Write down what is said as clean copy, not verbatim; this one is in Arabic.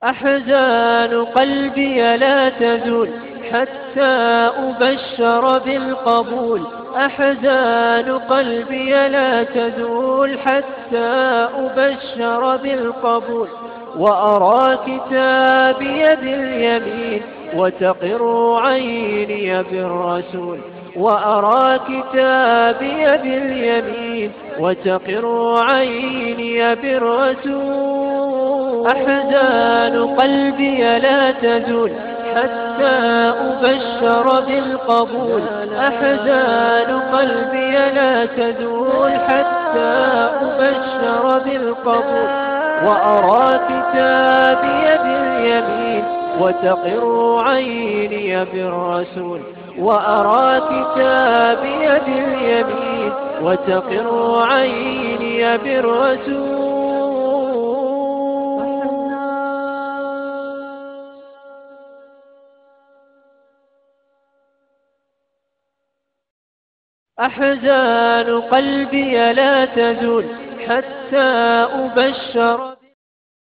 أحزان قلبي لا تزول حتى أبشر بالقبول. أحزان قلبي لا تزول حتى أبشر بالقبول. وأرى كتابي باليمين وتقر عيني بالرسول. وأرى كتابي باليمين وتقر عيني بالرسول. أحزان قلبي لا تزول حتى أبشر بالقبول. أحزان قلبي لا تزول حتى أبشر بالقبول. وأرى كتابي باليمين وتقر عيني بالرسول. وأرى كتابي باليمين وتقر عيني بالرسول. أحزان قلبي لا تزول حتى أبشر